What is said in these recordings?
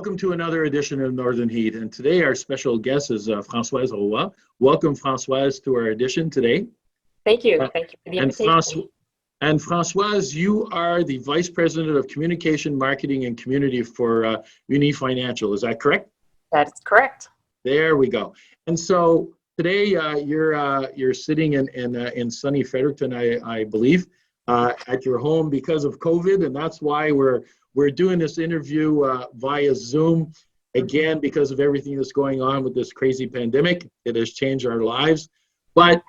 Welcome to another edition of Northern Heat. And today our special guest is Françoise Roy. Welcome, Françoise, to our edition today. Thank you. Thank you for the invitation. And Françoise, you are the Vice President of Communication, Marketing, and Community for UNI Financial. Is that correct? That is correct. There we go. And so today you're sitting in sunny Fredericton, I believe, at your home because of COVID, and that's why we're doing this interview via Zoom, again, because of everything that's going on with this crazy pandemic. It has changed our lives. But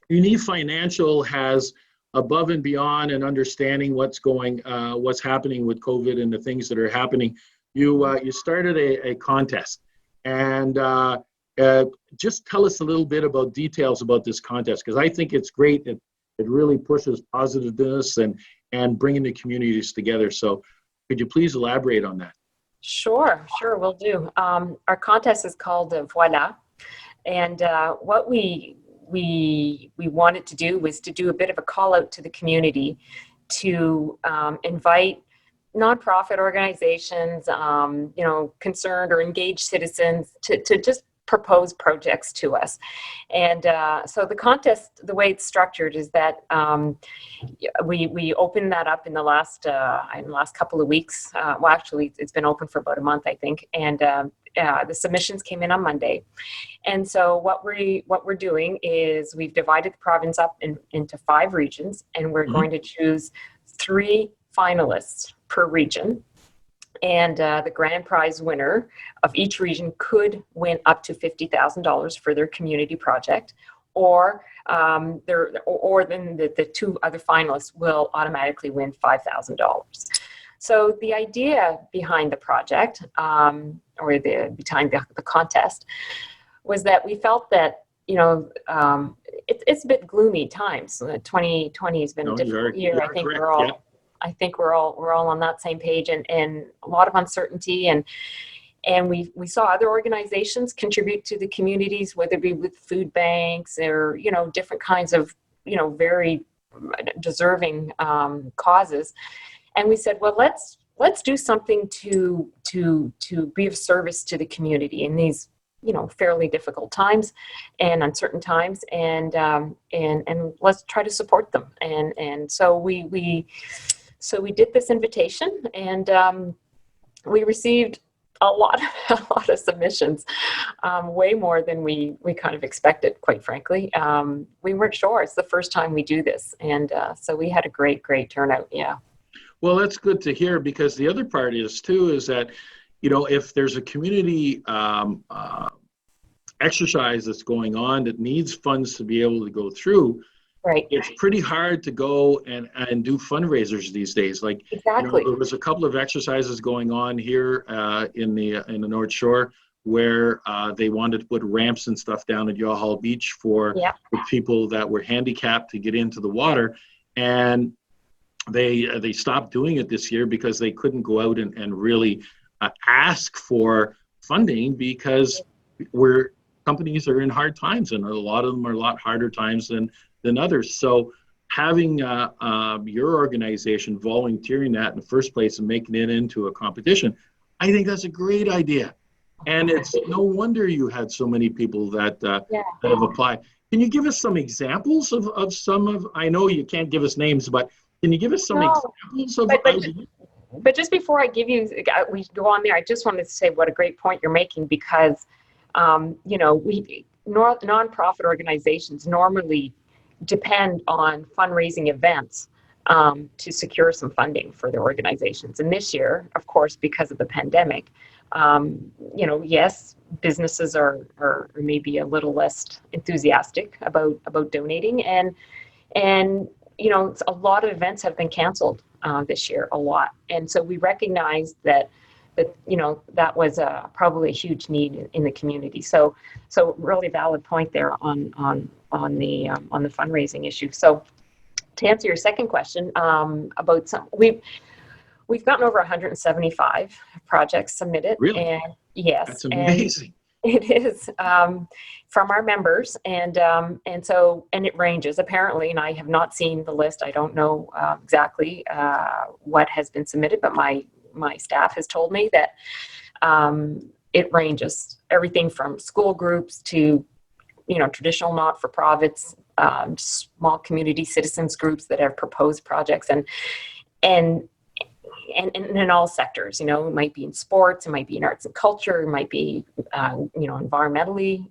UNI Financial has, above and beyond and understanding what's happening with COVID and the things that are happening, you started a contest. And just tell us a little bit about details about this contest, because I think it's great. It really pushes positiveness and bringing the communities together. So could you please elaborate on that? Sure, will do. Our contest is called Voilà. And what we wanted to do was to do a bit of a call out to the community to invite nonprofit organizations, concerned or engaged citizens to just propose projects to us. And so the contest, the way it's structured is that we opened that up in the last couple of weeks. Well, actually, it's been open for about a month, I think. And the submissions came in on Monday. And so what we're doing is we've divided the province up into 5 regions, and we're going to choose 3 finalists per region. And the grand prize winner of each region could win up to $50,000 for their community project, or then the 2 other finalists will automatically win $5,000. So the idea behind the project, behind the contest, was that we felt that it's a bit gloomy times. 2020 has been a difficult year. I think we're all on that same page, and a lot of uncertainty, and we saw other organizations contribute to the communities, whether it be with food banks or different kinds of very deserving causes, and we said, well, let's do something to be of service to the community in these fairly difficult times and uncertain times, and let's try to support them, and so we did this invitation, and we received a lot of submissions, way more than we kind of expected, quite frankly. We weren't sure. It's the first time we do this, and so we had a great turnout. Yeah. Well, that's good to hear, because the other part is that if there's a community exercise that's going on that needs funds to be able to go through. Right. It's pretty hard to go and do fundraisers these days. Like, exactly. There was a couple of exercises going on here in the North Shore where they wanted to put ramps and stuff down at Yawhall Beach for the people that were handicapped to get into the water, and they stopped doing it this year because they couldn't go out and really ask for funding, because companies are in hard times, and a lot of them are a lot harder times than others. So having your organization volunteering that in the first place and making it into a competition, I think that's a great idea. And it's no wonder you had so many people that have applied. Can you give us some examples of some of, I know you can't give us names, but can you give us some examples of ideas? But just before I we go on there, I just wanted to say what a great point you're making, because nonprofit organizations normally depend on fundraising events to secure some funding for their organizations. And this year, of course, because of the pandemic, yes, businesses are maybe a little less enthusiastic about donating, and a lot of events have been canceled this year, a lot. And so we recognized that was probably a huge need in the community. So really valid point there on the fundraising issue. So to answer your second question about we've gotten over 175 projects submitted. Really? And yes, that's amazing. It is from our members, and it ranges apparently, and I have not seen the list. I don't know exactly what has been submitted, but my staff has told me that It ranges everything from school groups to, traditional not-for-profits, small community citizens groups that have proposed projects, and in all sectors. It might be in sports, it might be in arts and culture, it might be environmentally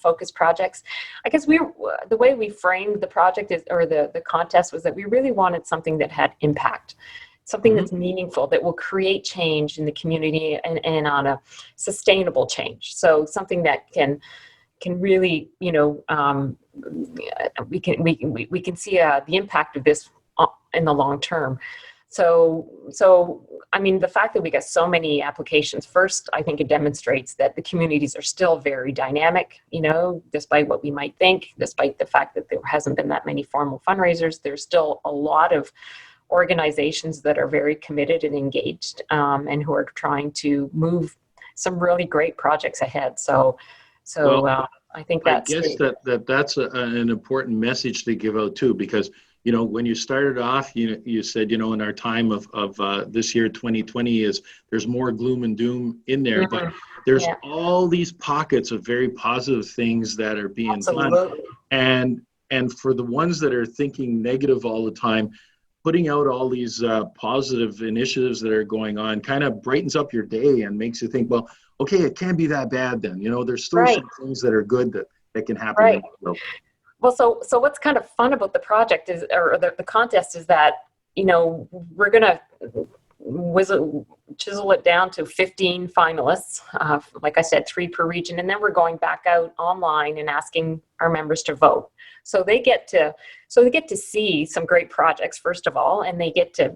focused projects. I guess the way we framed the project or the contest was that we really wanted something that had impact, something that's meaningful, that will create change in the community and on a sustainable change. So something that can really, we can see the impact of this in the long term. So I mean, the fact that we got so many applications, first, I think it demonstrates that the communities are still very dynamic, despite what we might think, despite the fact that there hasn't been that many formal fundraisers. There's still a lot of organizations that are very committed and engaged, and who are trying to move some really great projects ahead. So I think that's I guess that's an important message to give out too, because when you started off, you said, in our time of this year, 2020, there's more gloom and doom in there, but there's all these pockets of very positive things that are being done. And for the ones that are thinking negative all the time, putting out all these positive initiatives that are going on kind of brightens up your day and makes you think, well, okay, it can't be that bad then. There's still some things that are good that can happen. Right. Well, so what's kind of fun about the project or the contest is that, we're going to chisel it down to 15 finalists. Like I said, 3 per region. And then we're going back out online and asking our members to vote. So they get to see some great projects, first of all, and they get to,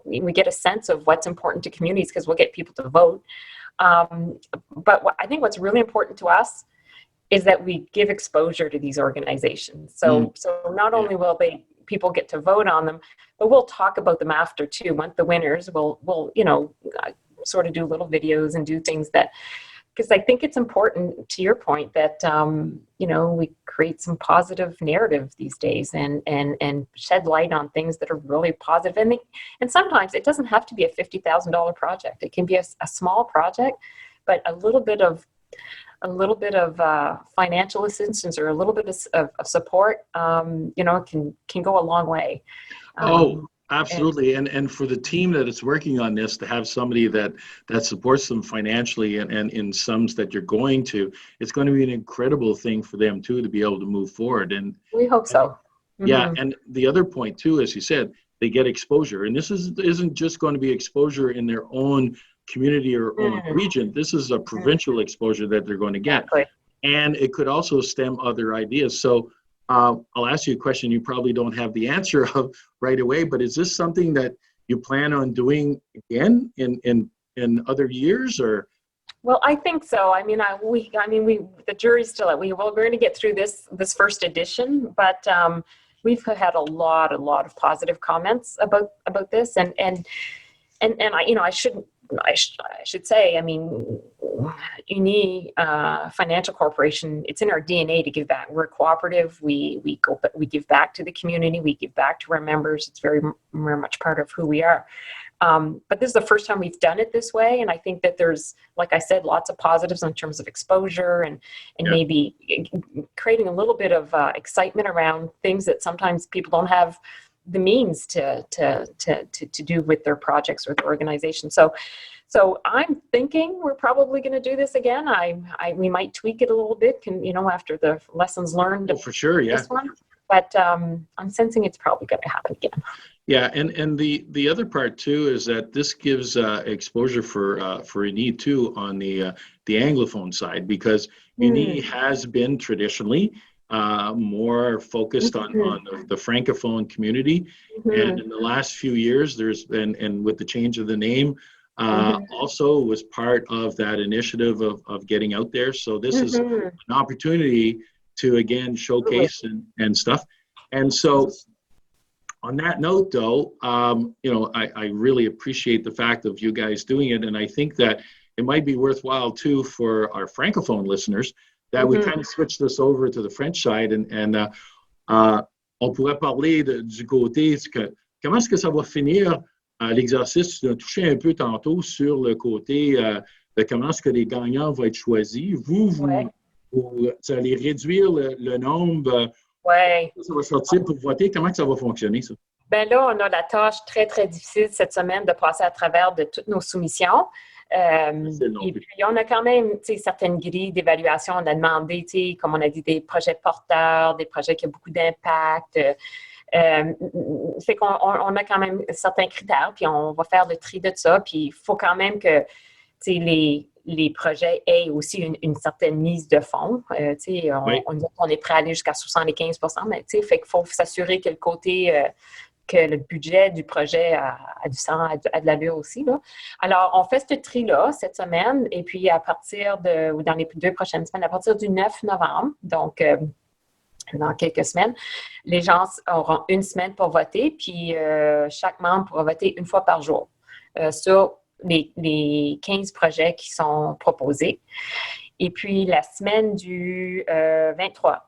we get a sense of what's important to communities because we'll get people to vote. But I think what's really important to us is that we give exposure to these organizations. So not only will people get to vote on them, but we'll talk about them after too. Once the winners, we'll sort of do little videos and do things that, because I think it's important, to your point, that we create some positive narrative these days and shed light on things that are really positive. And sometimes it doesn't have to be a $50,000 project. It can be a small project, but a little bit of financial assistance or a little bit of support, can go a long way. Absolutely. And for the team that is working on this, to have somebody that supports them financially and in sums that you're going to, it's going to be an incredible thing for them too, to be able to move forward. And we hope so. Yeah. And the other point too, as you said, they get exposure, and this isn't just going to be exposure in their own community or own region. This is a provincial exposure that they're going to get. Exactly. And it could also stem other ideas. So I'll ask you a question you probably don't have the answer of right away, but is this something that you plan on doing again in other years, or? Well, I think so. I mean, the jury's still out. We're going to get through this first edition, but we've had a lot of positive comments about this, and I should say, I mean, UNI Financial Corporation, it's in our DNA to give back. We're cooperative. We give back to the community. We give back to our members. It's very much part of who we are. But this is the first time we've done it this way, and I think that there's, like I said, lots of positives in terms of exposure and maybe creating a little bit of excitement around things that sometimes people don't have the means to do with their projects or their organization. So I'm thinking we're probably going to do this again. We might tweak it a little bit, after the lessons learned. For sure, yeah. This one, but I'm sensing it's probably going to happen again. Yeah, and the other part too is that this gives exposure for UNI too on the Anglophone side, because UNI has been traditionally more focused on the Francophone community, and in the last few years there's been, and with the change of the name, also was part of that initiative of getting out there. So this is an opportunity to again showcase and stuff. And so on that note though, I really appreciate the fact of you guys doing it, and I think that it might be worthwhile too for our Francophone listeners that we kind of switch this over to the French side, and on pourrait parler du côté comment est-ce que ça va finir l'exercice, tu as touché un peu tantôt sur le côté de comment est-ce que les gagnants vont être choisis. Vous allez réduire le nombre, Ouais. ça va sortir pour voter. Comment que ça va fonctionner, ça? Ben là, on a la tâche très, très difficile cette semaine de passer à travers de toutes nos soumissions. Et puis, on a quand même certaines grilles d'évaluation. On a demandé, comme on a dit, des projets porteurs, des projets qui ont beaucoup d'impact. Fait qu'on a quand même certains critères, puis on va faire le tri de ça. Puis il faut quand même que les projets aient aussi une certaine mise de fonds. On est prêt à aller jusqu'à 75 %, mais fait qu'il faut s'assurer que le côté que le budget du projet a du sens, a de l'allure aussi, là. Alors, on fait ce tri-là cette semaine, et puis ou dans les 2 prochaines semaines, à partir du 9 novembre, donc dans quelques semaines, les gens auront 1 semaine pour voter, puis chaque membre pourra voter 1 fois par jour sur les 15 projets qui sont proposés. Et puis, la semaine du 23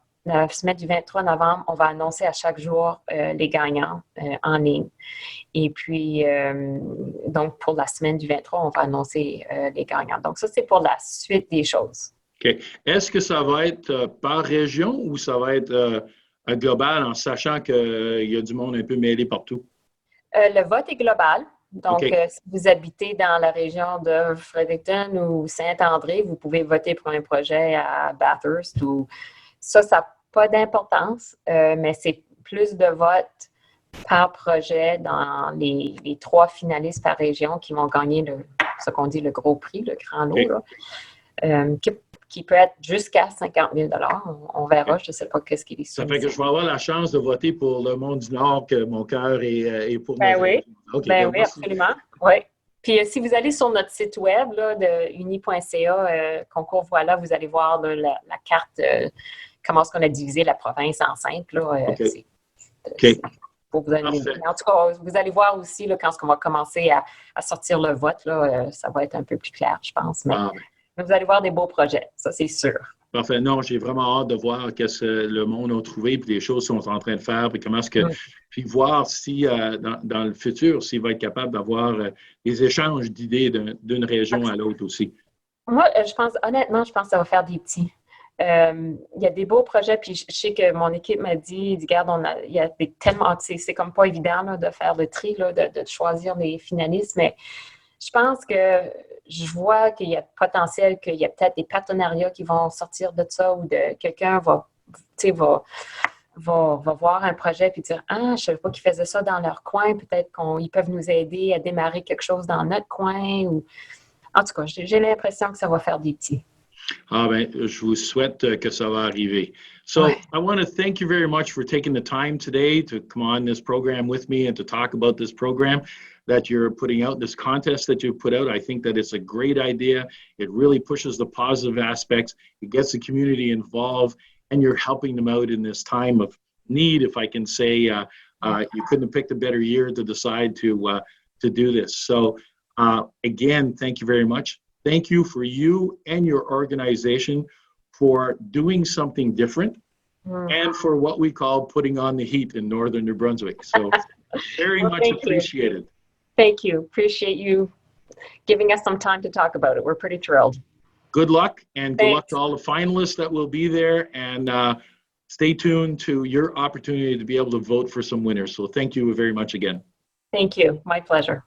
novembre, on va annoncer à chaque jour les gagnants en ligne. Et puis, donc, pour la semaine du 23, on va annoncer les gagnants. Donc, ça, c'est pour la suite des choses. OK. Est-ce que ça va être par région ou ça va être global en sachant qu'il y a du monde un peu mêlé partout? Le vote est global. Donc, okay. Si vous habitez dans la région de Fredericton ou Saint-André, vous pouvez voter pour un projet à Bathurst. Ça n'a pas d'importance, mais c'est plus de votes par projet dans les 3 finalistes par région qui vont gagner ce qu'on dit le gros prix, le grand lot, là, qui peut être jusqu'à 50 000 $. On verra, je ne sais pas qu'est-ce qu'il est. Ça fait que je vais avoir la chance de voter pour le monde du Nord, que mon cœur est pour Ben notre oui, okay, oui, absolument. Oui. Puis si vous allez sur notre site web là, de uni.ca, concours Voilà, vous allez voir là, la carte, comment est-ce qu'on a divisé la province en 5. Là, pour vous donner en tout cas, vous allez voir aussi là, quand on va commencer à sortir le vote, là, ça va être un peu plus clair, je pense. Mais vous allez voir des beaux projets, ça c'est sûr. Parfait. Non, j'ai vraiment hâte de voir qu'est-ce que le monde a trouvé, puis les choses qu'ils sont en train de faire, puis comment est-ce que... Puis voir si, dans le futur, s'il va être capable d'avoir des échanges d'idées d'une région à l'autre aussi. Moi, honnêtement, je pense que ça va faire des petits. Il y a des beaux projets, puis je sais que mon équipe m'a dit, regarde, il y a tellement... C'est comme pas évident là, de faire le tri, là, de choisir les finalistes, mais je pense que je vois qu'il y a potentiel, qu'il y a peut-être des partenariats qui vont sortir de ça ou de quelqu'un va voir un projet puis dire « Ah, je ne savais pas qu'ils faisaient ça dans leur coin. Peut-être qu'ils peuvent nous aider à démarrer quelque chose dans notre coin. » ou en tout cas, j'ai l'impression que ça va faire des petits. Ah ben, je vous souhaite que ça va arriver. So I want to thank you very much for taking the time today to come on this program with me and to talk about this program that you're putting out, this contest that you put out. I think that it's a great idea. It really pushes the positive aspects. It gets the community involved, and you're helping them out in this time of need, if I can say. You couldn't have picked a better year to decide to do this. So again, thank you very much. Thank you for you and your organization for doing something different and for what we call putting on the heat in northern New Brunswick. So very much appreciated. Thank you. Appreciate you giving us some time to talk about it. We're pretty thrilled. Good luck, and good luck to all the finalists that will be there, and stay tuned to your opportunity to be able to vote for some winners. So thank you very much again. Thank you. My pleasure.